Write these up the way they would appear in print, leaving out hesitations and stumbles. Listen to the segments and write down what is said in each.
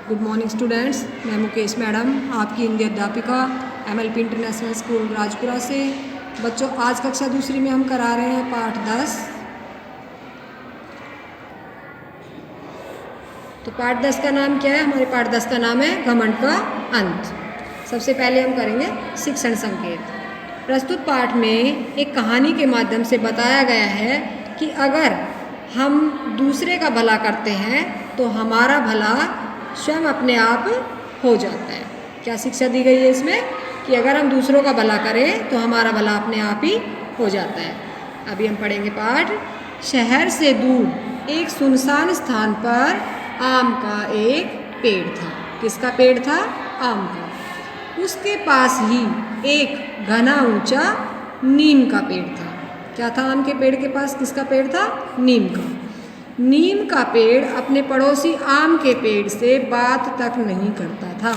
Good morning students, मैं Mukesh madam आपकी हिंदी अध्यापिका MLP इंटरनेशनल स्कूल राजपुरा से। बच्चों, आज कक्षा दूसरी में हम करा रहे हैं पाठ 10। तो पाठ 10 का नाम क्या है? हमारे पाठ 10 का नाम है घमंड का अंत। सबसे पहले हम करेंगे शिक्षण संकेत। प्रस्तुत पाठ में एक कहानी के माध्यम से बताया गया है कि अगर हम दूसरे का भला करते हैं तो हमारा भला स्वयं अपने आप हो जाता है। क्या शिक्षा दी गई है इसमें? कि अगर हम दूसरों का भला करें तो हमारा भला अपने आप ही हो जाता है। अभी हम पढ़ेंगे पाठ। शहर से दूर एक सुनसान स्थान पर आम का एक पेड़ था। किसका पेड़ था? आम का। उसके पास ही एक घना ऊंचा नीम का पेड़ था। क्या था आम के पेड़ के पास? किसका पेड़ था? नीम का। नीम का पेड़ अपने पड़ोसी आम के पेड़ से बात तक नहीं करता था।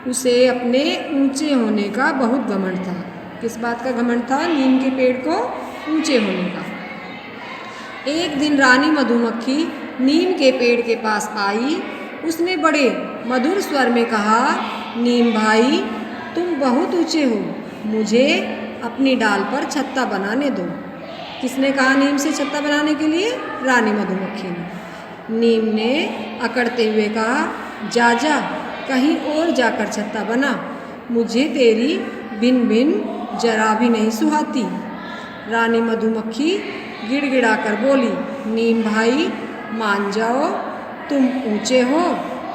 उसे अपने ऊंचे होने का बहुत घमंड था। किस बात का घमंड था? नीम के पेड़ को ऊंचे होने का। एक दिन रानी मधुमक्खी नीम के पेड़ के पास आई। उसने बड़े मधुर स्वर में कहा, नीम भाई, तुम बहुत ऊंचे हो, मुझे अपनी डाल पर छत्ता बनाने दो। किसने कहा नीम से छत्ता बनाने के लिए? रानी मधुमक्खी ने। नीम ने अकड़ते हुए कहा, जा जा, कहीं और जाकर छत्ता बना, मुझे तेरी बिन बिन जरा भी नहीं सुहाती। रानी मधुमक्खी गिड़गिड़ाकर बोली, नीम भाई मान जाओ, तुम ऊंचे हो,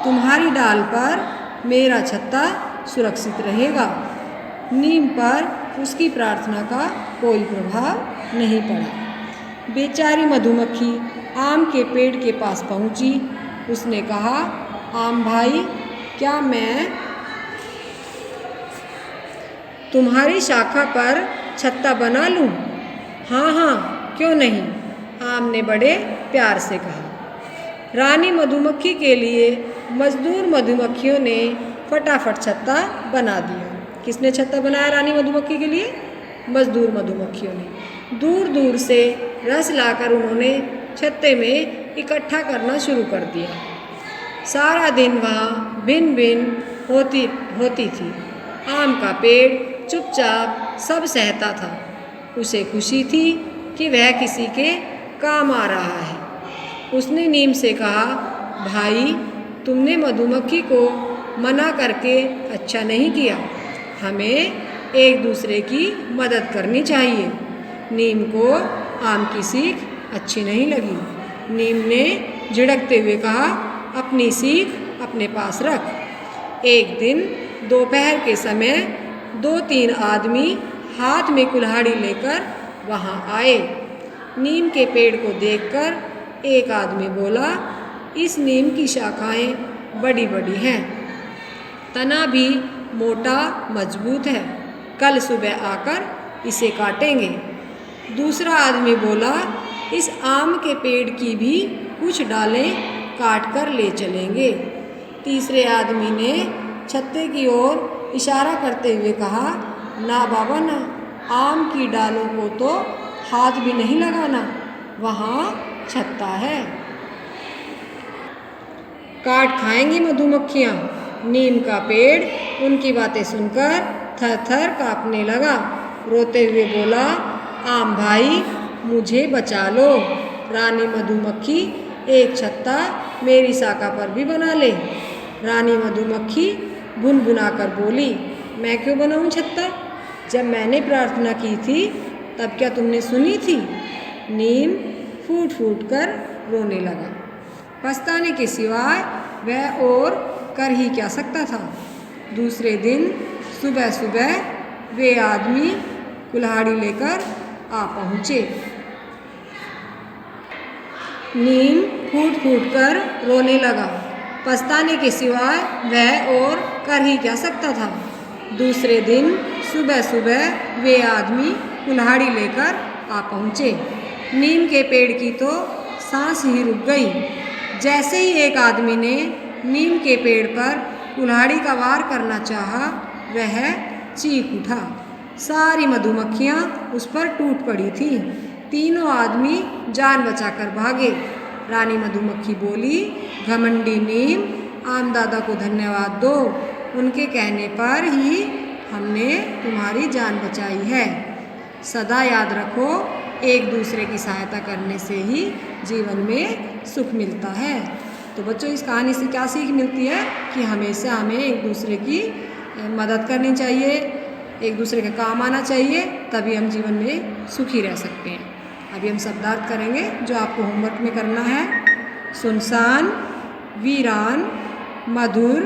तुम्हारी डाल पर मेरा छत्ता सुरक्षित रहेगा। नीम पर उसकी प्रार्थना का कोई प्रभाव नहीं पड़ा। बेचारी मधुमक्खी आम के पेड़ के पास पहुंची। उसने कहा, आम भाई, क्या मैं तुम्हारी शाखा पर छत्ता बना लूं? हाँ हाँ, क्यों नहीं, आम ने बड़े प्यार से कहा। रानी मधुमक्खी के लिए मजदूर मधुमक्खियों ने फटाफट छत्ता बना दिया। किसने छत्ता बनाया रानी मधुमक्खी के लिए? मजदूर मधुमक्खियों ने। दूर दूर से रस लाकर उन्होंने छत्ते में इकट्ठा करना शुरू कर दिया। सारा दिन वहाँ भिन भिन होती थी। आम का पेड़ चुपचाप सब सहता था। उसे खुशी थी कि वह किसी के काम आ रहा है। उसने नीम से कहा, भाई, तुमने मधुमक्खी को मना करके अच्छा नहीं किया। हमें एक दूसरे की मदद करनी चाहिए। नीम को आम की सीख अच्छी नहीं लगी। नीम ने झिड़कते हुए कहा, अपनी सीख अपने पास रख। एक दिन दोपहर के समय 2-3 आदमी हाथ में कुल्हाड़ी लेकर वहाँ आए। नीम के पेड़ को देखकर एक आदमी बोला, इस नीम की शाखाएं बड़ी बड़ी हैं, तना भी मोटा मजबूत है, कल सुबह आकर इसे काटेंगे। दूसरा आदमी बोला, इस आम के पेड़ की भी कुछ डालें काट कर ले चलेंगे। तीसरे आदमी ने छत्ते की ओर इशारा करते हुए कहा, ना बाबा ना, आम की डालों को तो हाथ भी नहीं लगाना, वहाँ छत्ता है, काट खाएंगी मधुमक्खियाँ। नीम का पेड़ उनकी बातें सुनकर थर थर काँपने लगा। रोते हुए बोला, आम भाई, मुझे बचा लो। रानी मधुमक्खी एक छत्ता मेरी शाखा पर भी बना ले। रानी मधुमक्खी भुनभुनाकर बोली, मैं क्यों बनाऊं छत्ता? जब मैंने प्रार्थना की थी तब क्या तुमने सुनी थी? नीम फूट फूट कर रोने लगा। पछताने के सिवाय वह और कर ही क्या सकता था। दूसरे दिन सुबह सुबह वे आदमी कुल्हाड़ी लेकर आ पहुँचे। नीम फूट फूट कर रोने लगा। पछताने के सिवाय वह और कर ही क्या सकता था। दूसरे दिन सुबह सुबह वे आदमी कुल्हाड़ी लेकर आ पहुँचे। नीम के पेड़ की तो सांस ही रुक गई। जैसे ही एक आदमी ने नीम के पेड़ पर कुल्हाड़ी का वार करना चाहा, वह चीख उठा। सारी मधुमक्खियाँ उस पर टूट पड़ी थीं। तीनों आदमी जान बचाकर भागे। रानी मधुमक्खी बोली, घमंडी नीम, आम दादा को धन्यवाद दो, उनके कहने पर ही हमने तुम्हारी जान बचाई है। सदा याद रखो, एक दूसरे की सहायता करने से ही जीवन में सुख मिलता है। तो बच्चों, इस कहानी से क्या सीख मिलती है कि हमेशा हमें एक दूसरे की मदद करनी चाहिए, एक दूसरे के काम आना चाहिए, तभी हम जीवन में सुखी रह सकते हैं। अभी हम शब्दार्थ करेंगे जो आपको होमवर्क में करना है। सुनसान, वीरान, मधुर,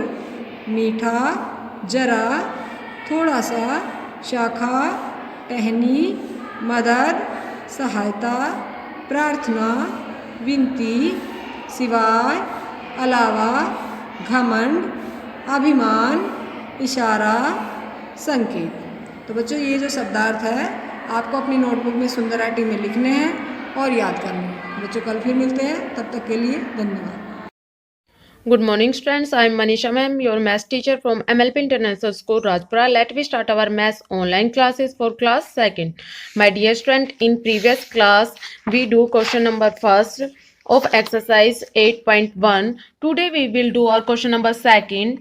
मीठा, जरा, थोड़ा सा, शाखा, टहनी, मदद, सहायता, प्रार्थना, विनती, सिवाय, अलावा, घमंड, अभिमान, इशारा, संकेत। तो बच्चों, ये जो शब्दार्थ है आपको अपनी नोटबुक में सुंदर राइटिंग में लिखने हैं और याद करने हैं। बच्चों, कल फिर मिलते हैं, तब तक के लिए धन्यवाद। Good morning, students. I am Manisha ma'am, your maths teacher from MLP International School, Rajpura. Let me start our maths online classes for class 2nd. My dear student, in previous class, we do question number first of exercise 8.1. Today we will do our question number 2nd.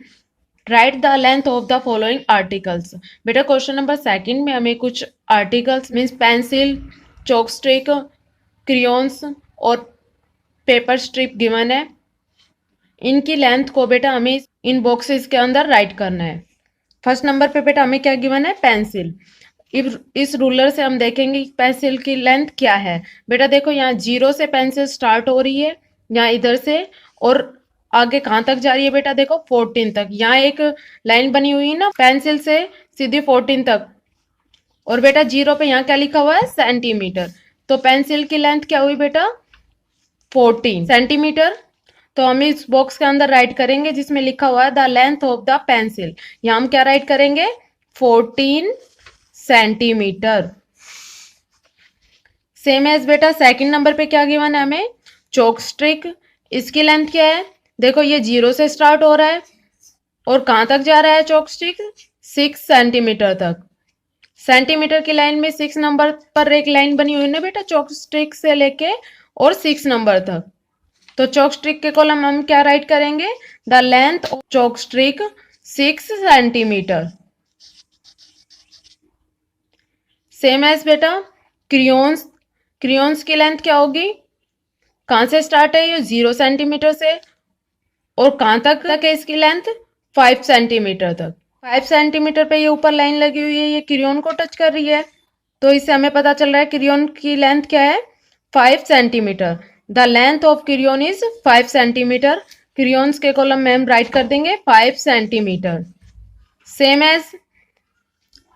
Write the length of the following articles. बेटा question number 2 में हमें कुछ articles means pencil, chalk stick, crayons और paper strip given है। इनकी length को बेटा हमें इन बॉक्सेस के अंदर राइट करना है। फर्स्ट नंबर पे बेटा हमें क्या गिवन है? पेंसिल। इस रूलर से हम देखेंगे पेंसिल की लेंथ क्या है। बेटा देखो, यहाँ 0 से पेंसिल स्टार्ट हो रही है, यहाँ इधर से, और आगे कहाँ तक जा रही है बेटा? देखो 14 तक। यहाँ एक लाइन बनी हुई है ना पेंसिल से सीधी 14 तक, और बेटा 0 पे यहाँ क्या लिखा हुआ है? सेंटीमीटर। तो पेंसिल की लेंथ क्या हुई बेटा? 14 सेंटीमीटर। तो हम इस बॉक्स के अंदर राइट करेंगे जिसमें लिखा हुआ है the length of the pencil. यहाँ हम क्या राइट करेंगे? 14 सेंटीमीटर। सेम एज बेटा सेकंड नंबर पे क्या गिवन है हमें? Chalk stick. इसकी लेंथ क्या है? देखो ये 0 से स्टार्ट हो रहा है और कहाँ तक जा रहा है चॉक स्टिक? 6 सेंटीमीटर तक। सेंटीमीटर की लाइन में 6 नंबर पर एक लाइन बनी हुई है बेटा, चॉक स्टिक से लेके और 6 नंबर तक। तो चॉक स्टिक के कॉलम हम क्या राइट करेंगे? The length of chalk stick 6 centimetre. Same as बेटा क्रियॉन्स। क्रियॉन्स की लेंथ क्या होगी? कहां से स्टार्ट है? ये 0 सेंटीमीटर से, और कहां तक है इसकी लेंथ? 5 सेंटीमीटर तक। 5 सेंटीमीटर पे ये ऊपर लाइन लगी हुई है, ये क्रियॉन को टच कर रही है। तो इससे हमें पता चल रहा है क्रियॉन की लेंथ क्या है? 5 centimetre. The length of crayon is 5 centimetre. Crayons के कॉलम में हम राइट कर देंगे 5 centimetre. Same as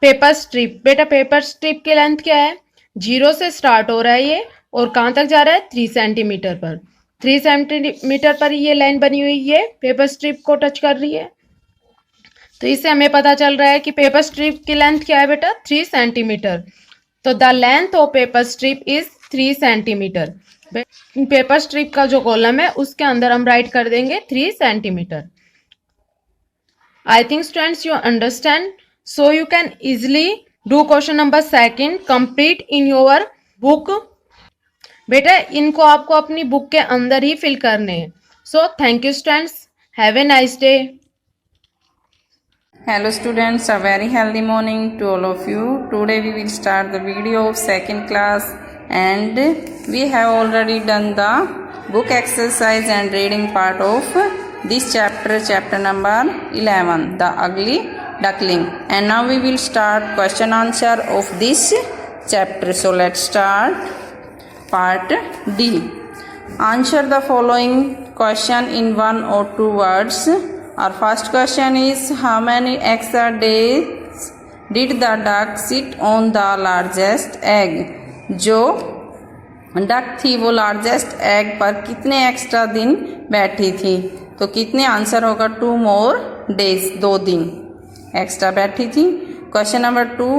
paper strip. बेटा पेपर स्ट्रिप की लेंथ क्या है? 0 से स्टार्ट हो रहा है ये, और कहां तक जा रहा है? 3 सेंटीमीटर पर। 3 सेंटीमीटर पर ये लाइन बनी हुई है, पेपर स्ट्रिप को टच कर रही है। तो इससे हमें पता चल रहा है कि पेपर स्ट्रिप की लेंथ क्या है बेटा? 3 सेंटीमीटर। तो the length of paper strip is 3 centimetre. Paper strip का जो कॉलम है उसके अंदर हम राइट कर देंगे 3 centimetre. I think students you understand, so you can easily do question number 2 complete in your book. बेटा इनको आपको अपनी बुक के अंदर ही फिल करने हैं। So thank you students, have a nice day. Hello students, a very healthy morning to all of you. Today we will start the video of 2nd class, and we have already done the book exercise and reading part of this chapter number 11, The Ugly Duckling. And now we will start question answer of this chapter. So let's start part D. Answer the following question in 1 or 2 words. Our first question is, how many extra days did the duck sit on the largest egg? जो duck थी वो largest egg पर कितने extra दिन बैठी थी? तो कितने आंसर होगा? 2 more days, 2 दिन एक्स्ट्रा बैठी थी। Question number 2,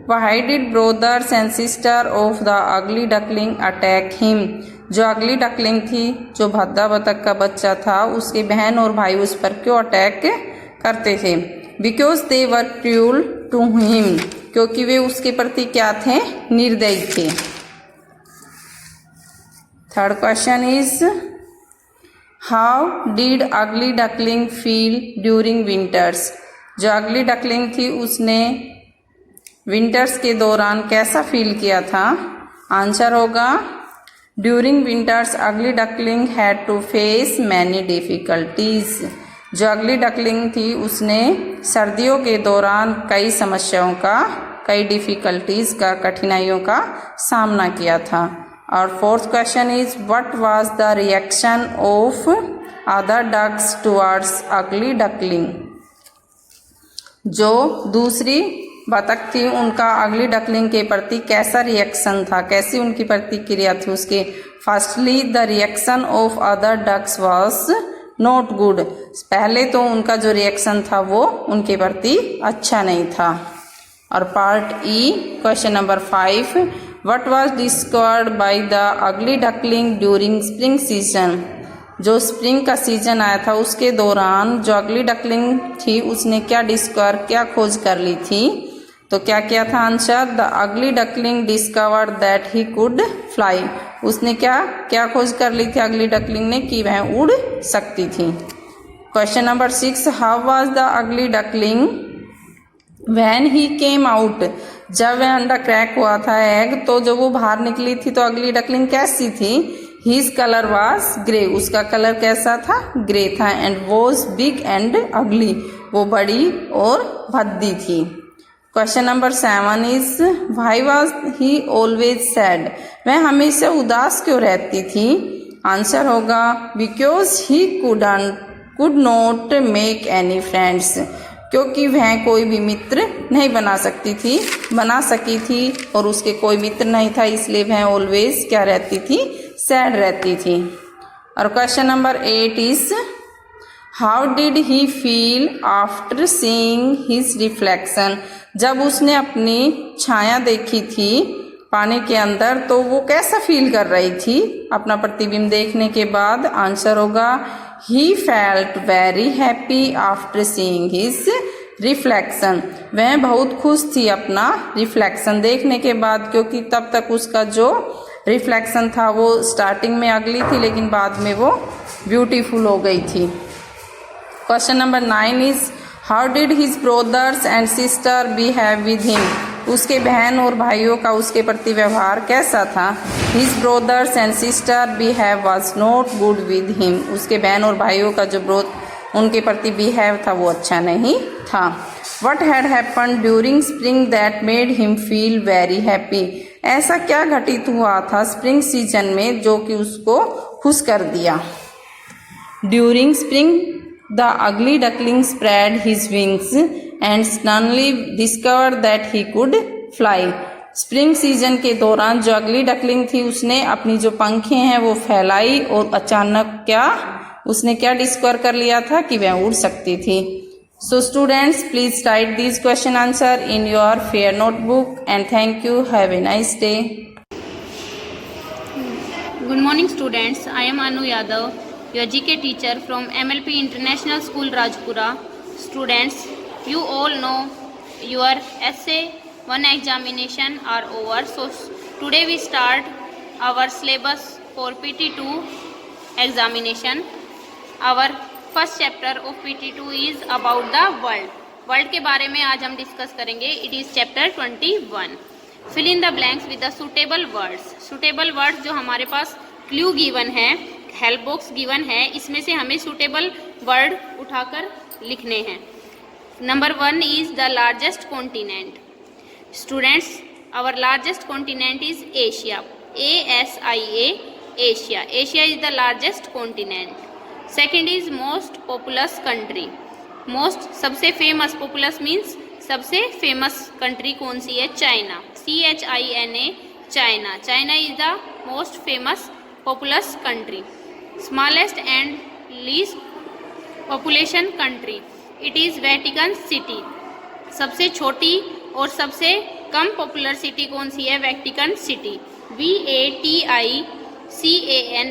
why did brothers and sister of the ugly duckling attack him? जो अगली डकलिंग थी, जो भद्दा बतख का बच्चा था, उसके बहन और भाई उस पर क्यों अटैक करते थे? Because they were cruel to him, क्योंकि वे उसके प्रति क्या थे? निर्दयी थे। Third question is, how did ugly duckling feel during winters. जो अगली डकलिंग थी उसने विंटर्स के दौरान कैसा फील किया था। आंसर होगा during winters ugly duckling had to face many difficulties. जो अगली डकलिंग थी उसने सर्दियों के दौरान कई समस्याओं का, कई डिफिकल्टीज का, कठिनाइयों का सामना किया था। और fourth question is what was the reaction of other ducks towards ugly duckling. जो दूसरी बतख थी उनका अगली डकलिंग के प्रति कैसा रिएक्शन था, कैसी उनकी प्रतिक्रिया थी उसके। Firstly the reaction of other ducks was not good. पहले तो उनका जो रिएक्शन था वो उनके प्रति अच्छा नहीं था। और part E question number 5 what was discovered by the ugly duckling during spring season. जो स्प्रिंग का सीजन आया था उसके दौरान जो अगली डकलिंग थी उसने क्या डिस्कवर, क्या खोज कर ली थी। तो क्या किया था answer, the ugly duckling discovered that he could fly. उसने क्या क्या खोज कर ली थी अगली डकलिंग ने कि वह उड़ सकती थी। Question number 6 how was the ugly duckling when he came out. जब वह अंडा क्रैक हुआ था एग, तो जब वो बाहर निकली थी तो अगली डकलिंग कैसी थी। His colour was grey. उसका कलर कैसा था, ग्रे था। एंड वॉज बिग एंड अगली। वो बड़ी और भद्दी थी। Question number 7 is why was he always sad. वह हमेशा उदास क्यों रहती थी। आंसर होगा because he could not make any friends. क्योंकि वह कोई भी मित्र नहीं बना सकी थी और उसके कोई मित्र नहीं था, इसलिए वह ऑलवेज क्या रहती थी, सैड रहती थी। और question number 8 is how did he feel after seeing his reflection. जब उसने अपनी छाया देखी थी पानी के अंदर तो वो कैसा फील कर रही थी अपना प्रतिबिंब देखने के बाद। आंसर होगा he felt very happy after seeing his reflection. वह बहुत खुश थी अपना रिफ्लेक्शन देखने के बाद, क्योंकि तब तक उसका जो रिफ्लेक्शन था वो स्टार्टिंग में अगली थी लेकिन बाद में वो ब्यूटीफुल हो गई थी। Question number 9 is how did his brothers and sister behave with him. उसके बहन और भाइयों का उसके प्रति व्यवहार कैसा था। His brothers and sister behave was not good with him. उसके बहन और भाइयों का जो उनके प्रति बिहेव था वो अच्छा नहीं था। What had happened during spring that made him feel very happy. ऐसा क्या घटित हुआ था स्प्रिंग सीजन में जो कि उसको खुश कर दिया। During spring the ugly duckling spread his wings and suddenly discover that he could fly. Spring season के दौरान जो अगली डकलिंग थी उसने अपनी जो पंखें हैं वो फैलाई और अचानक उसने क्या डिस्कवर कर लिया था कि वह उड़ सकती थी। So students please right this question answer in your fair notebook and thank you. Have a nice day. Good morning students, I am Anu Yadav, your GK teacher from MLP International School Rajpura. Students, you all know your essay 1 examination are over. So today we start our syllabus for PT2 examination. Our first chapter of PT2 is about the world. World के बारे में आज हम discuss करेंगे. It is chapter 21. Fill in the blanks with the suitable words. Suitable words जो हमारे पास clue given है, हेल्प बॉक्स गिवन है, इसमें से हमें सुटेबल वर्ड उठाकर लिखने हैं. Number 1 is the largest continent. Students, our largest continent is Asia. ASIA, Asia. Asia is the largest continent. Second is most populous country. Most सबसे famous, populace means सबसे famous country कौन सी है? China. CHINA, China. China is the most famous populace country. Smallest and least population country, it is Vatican city. सबसे छोटी और सबसे कम popular city कौन सी है? Vatican city. VATICAN,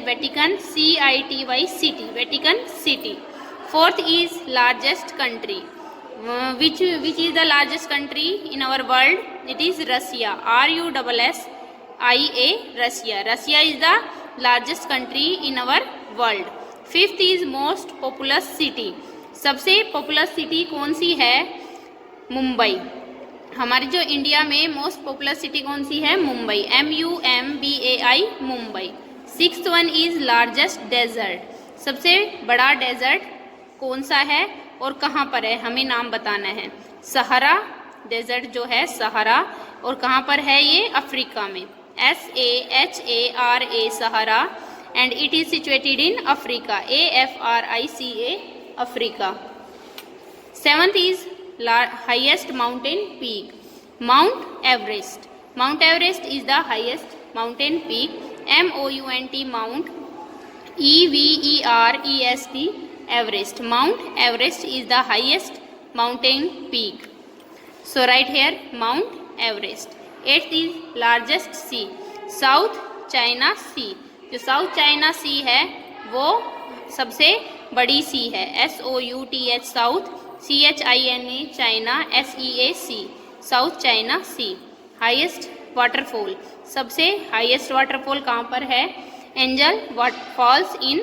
Vatican. CITY, city, Vatican city. Fourth is largest country. which is the largest country in our world? It is Russia. RUSSIA, Russia. Russia is the largest country in our world. Fifth is most populace city, सबसे popular city कौन सी है? मुंबई। हमारी जो India में most popular city कौन सी है? Mumbai, MUMBAI, Mumbai. Sixth one is largest desert, सबसे बड़ा डेजर्ट कौन सा है और कहाँ पर है? हमें नाम बताना है। सहारा डेजर्ट जो है सहारा, और कहाँ पर है ये? अफ्रीका में, SAHARA Sahara, and it is situated in Africa, AFRICA Africa. Seventh is highest mountain peak, mount Everest, mount Everest is the highest mountain peak, MOUNT mount, EVEREST Everest, mount Everest is the highest mountain peak. So write here Mount Everest. Eighth is largest sea, South China Sea. जो South China Sea है वो सबसे बड़ी sea है, SOUTH South, CHINA China, SEAC South China Sea. Highest waterfall, सबसे highest waterfall कहाँ पर है? एंजल फॉल्स इन,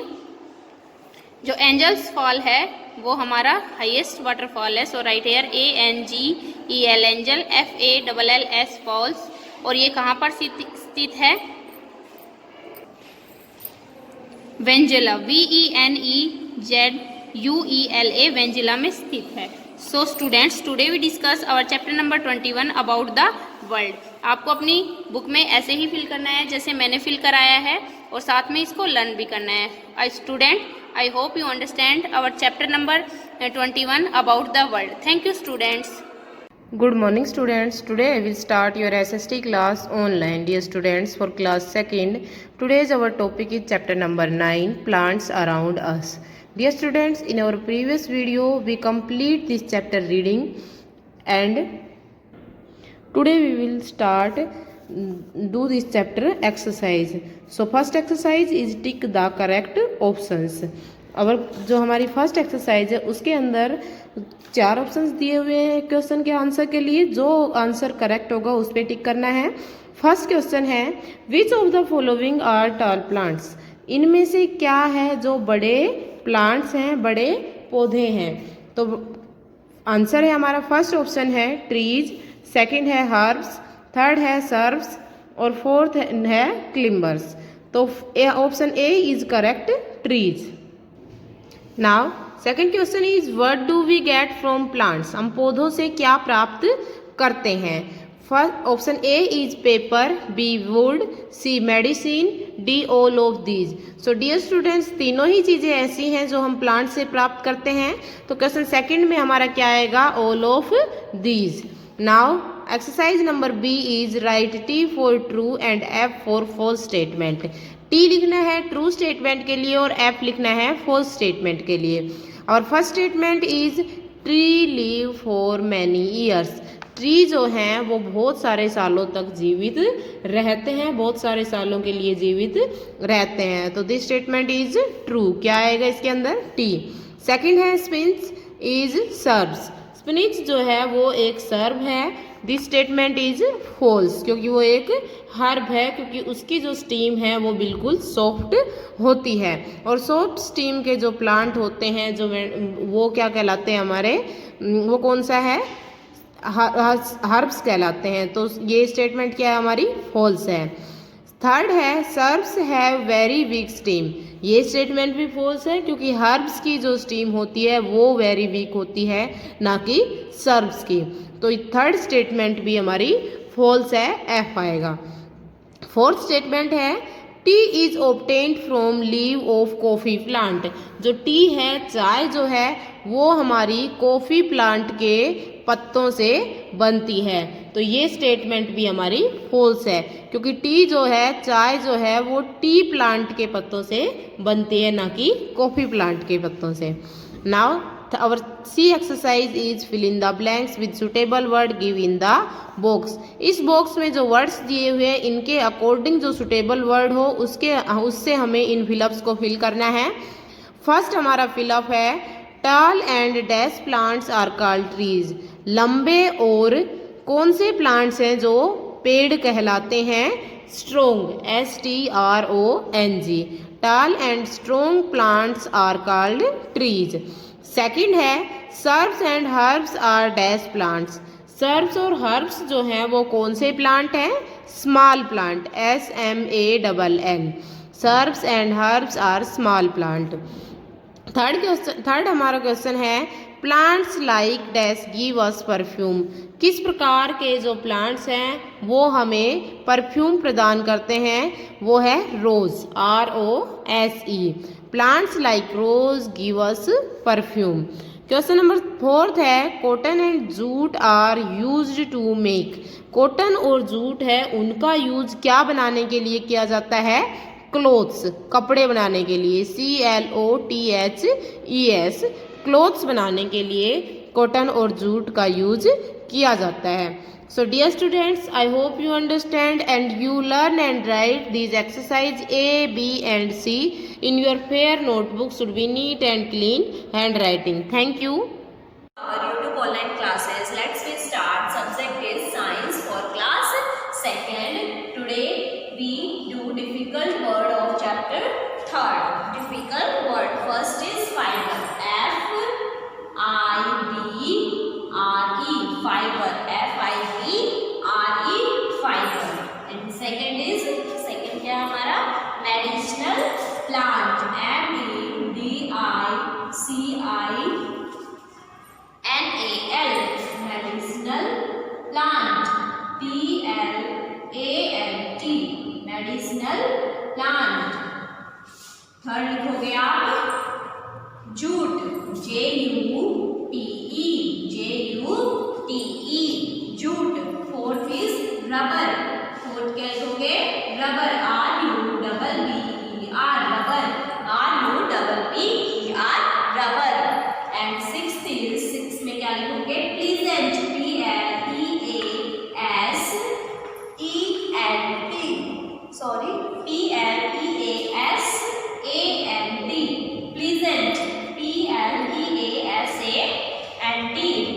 जो एंजल्स फॉल है वो हमारा हाईएस्ट वाटरफॉल है। So right here ANGEL Angel, FALLS Falls, और ये कहाँ पर स्थित है? वेंजुला, VENEZUELA वेंजुला में स्थित है। So students, today we discuss our chapter number 21 about the world. आपको अपनी बुक में ऐसे ही फिल करना है जैसे मैंने फिल कराया है, और साथ में इसको लर्न भी करना है। Student, I hope you understand our chapter number 21 about the world. Thank you students. Good morning students. Today I will start your SST class online. Dear students, for class 2nd, today's our topic is chapter number 9, plants around us. Dear students, in our previous video we complete this chapter reading, and today we will start do this chapter exercise. So first exercise is tick the correct options. और जो हमारी first exercise है उसके अंदर 4 options दिए हुए हैं question के आंसर के लिए। जो आंसर करेक्ट होगा उस पर टिक करना है। फर्स्ट क्वेश्चन है which of the following are tall plants, इनमें से क्या है जो बड़े प्लांट्स हैं, बड़े पौधे हैं? तो आंसर है हमारा फर्स्ट ऑप्शन है ट्रीज, सेकंड है हर्ब्स, थर्ड है सर्ब्स, और फोर्थ है क्लिम्बर्स। तो option A is correct, trees. Now second question is what do we get from plants, हम पौधों से क्या प्राप्त करते हैं? First option A is paper, B wood, C medicine, D all of these. So dear students, तीनों ही चीज़ें ऐसी हैं जो हम प्लांट से प्राप्त करते हैं। तो क्वेश्चन सेकंड में हमारा क्या आएगा? All of these. Now exercise number B is right T for true and F for false statement. T लिखना है ट्रू स्टेटमेंट के लिए और F लिखना है फॉल्स स्टेटमेंट के लिए। और first statement is tree live for many years. Tree जो हैं वो बहुत सारे सालों तक जीवित रहते हैं, बहुत सारे सालों के लिए जीवित रहते हैं। तो दिस स्टेटमेंट इज ट्रू। क्या आएगा इसके अंदर? T। सेकंड है स्पिनच इज सर्ब्स। स्पिनिच जो है वो एक सर्ब है। दिस स्टेटमेंट इज फॉल्स, क्योंकि वो एक हर्ब है, क्योंकि उसकी जो स्टीम है वो बिल्कुल सॉफ्ट होती है। और सॉफ्ट स्टीम के जो प्लांट होते हैं जो वो क्या कहलाते हैं हमारे, वो कौन सा है? हर्ब्स कहलाते हैं। तो ये स्टेटमेंट क्या है हमारी? फॉल्स है। थर्ड है shrubs have very weak steam. ये स्टेटमेंट भी फॉल्स है, क्योंकि हर्ब्स की जो स्टीम होती है वो वेरी वीक होती है, ना कि सर्ब्स की। तो थर्ड स्टेटमेंट भी हमारी फॉल्स है, F आएगा। फोर्थ स्टेटमेंट है T is obtained from leave of coffee plant. जो टी है, चाय जो है, वो हमारी कॉफ़ी प्लांट के पत्तों से बनती है। तो ये स्टेटमेंट भी हमारी फॉल्स है, क्योंकि टी जो है, चाय जो है, वो टी प्लांट के पत्तों से बनती है, ना कि कॉफ़ी प्लांट के पत्तों से। Now our C exercise is fill in the blanks with suitable word give in the box. इस बॉक्स में जो वर्ड्स दिए हुए हैं इनके अकॉर्डिंग जो सुटेबल वर्ड हो उससे हमें इन फिलअप्स को फिल करना है। फर्स्ट हमारा फिलअप है tall and dash plants are called trees. लंबे और कौन से प्लांट्स हैं जो पेड़ कहलाते हैं? Strong, STRONG। Tall and strong plants are called trees. Second है shrubs and herbs are dash plants. Shrubs और हर्ब्स जो हैं वो कौन से प्लांट हैं? Small plant. SMALL. Shrubs and herbs are small plant. Third हमारा क्वेश्चन है plants like dash give us perfume. किस प्रकार के जो प्लांट्स हैं वो हमें परफ्यूम प्रदान करते हैं? वो है rose. ROSE. Plants like rose give us perfume. Question number fourth है cotton and jute are used to make. Cotton और जूट है उनका यूज क्या बनाने के लिए किया जाता है? क्लोथ्स, कपड़े बनाने के लिए. CLOTHES. क्लोथ्स बनाने के लिए कॉटन और जूट का यूज किया जाता है. So dear students, I hope you understand and you learn and write these exercise A, B and C in your fair notebook. Should be neat and clean handwriting. Thank you. Our YouTube online classes. Let's start. Subject is science for class 2nd. Today we do difficult word of chapter 3rd. Difficult word. First is fiber. FIBRE. Fiber. FIBRE. Fiber. And second क्या हमारा medicinal plant. MEDICINAL. Medicinal plant. PLANT. Medicinal plant. Third लिखोगे आप jute. JUTE. Jute. Fourth is rubber. Fourth क्या लिखोगे? Rubber. RUBBER. Rubber. RUBBER. Rubber. And sixth में क्या लिखोगे? Pleasant. PLEASANT. Pleasant.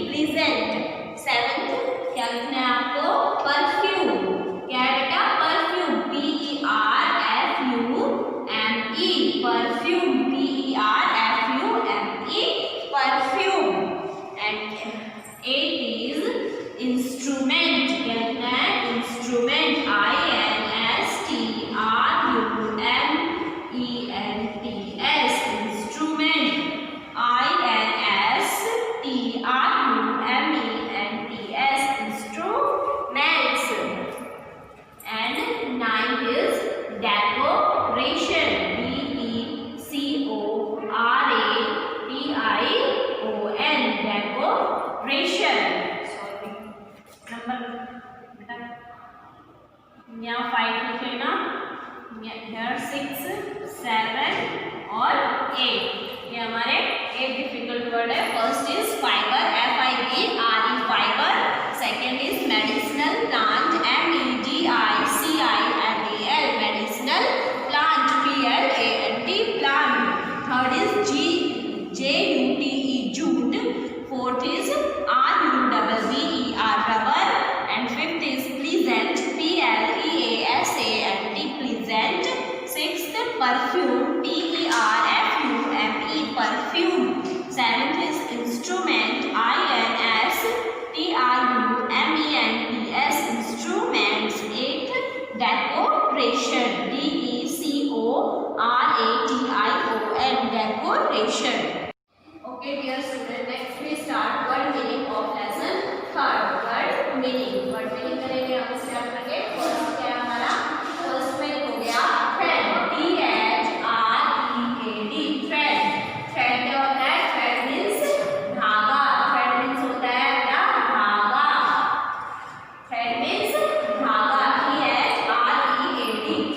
Pleasant. Seventh क्या लिखना है आपको? परफ्यूम. क्या है बेटा? Perfume. PERFUME. Perfume. PERFUME. Perfume. And eight is instrument. क्या लिखना है? Instrument. INSTRUMENTS. Instrument. INSTRUMENTS. instruments. And ninth is decoration. DECORATION. decoration. Sorry. Number बेटा यहाँ 5 लिखे ना. here 6, 7 और 8. ये हमारे 8 डिफिकल्ट वर्ड है. First is fibre. FIBRE. Fibre. Second is medicinal plant. MEDICINAL. Medicinal plant. PLANT. Plant. Third is JUTE. Jute. Fourth is RUBBER. Rubber. And fifth is pleasant. PLEASANT. Pleasant. Sixth perfume. PERFUME. Perfume. Seventh is instrument. INSTRUMENTS. Instruments. Eighth decoration. DECORATION. Decoration. Okay dear students, next we start word meaning of lesson 3rd. word meaning करेंगे हम इस chapter के. First क्या है हमारा? First में हो गया थ्रेड. THREAD. थ्रेड. थ्रेड क्या होता है? थ्रेड मीन्स धागा. थ्रेड मीन्स होता है अपना धागा. थ्रेड मीन्स धागा. THREAD.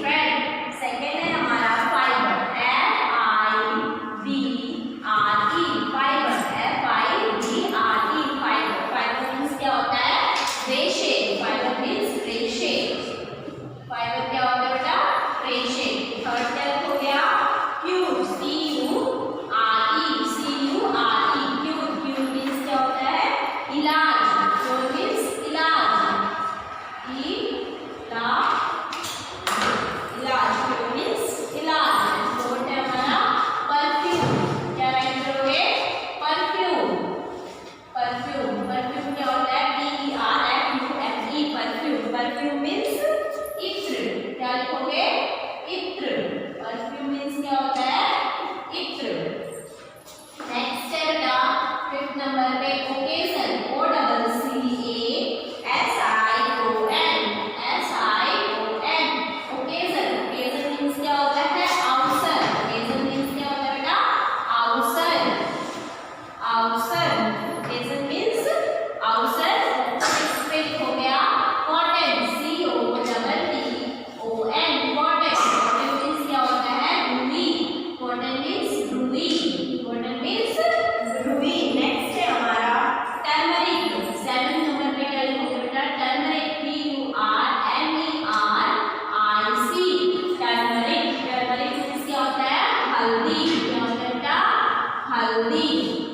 थ्रेड. सेकेंड है हमारा फाइबर. FIBRE. हल्दी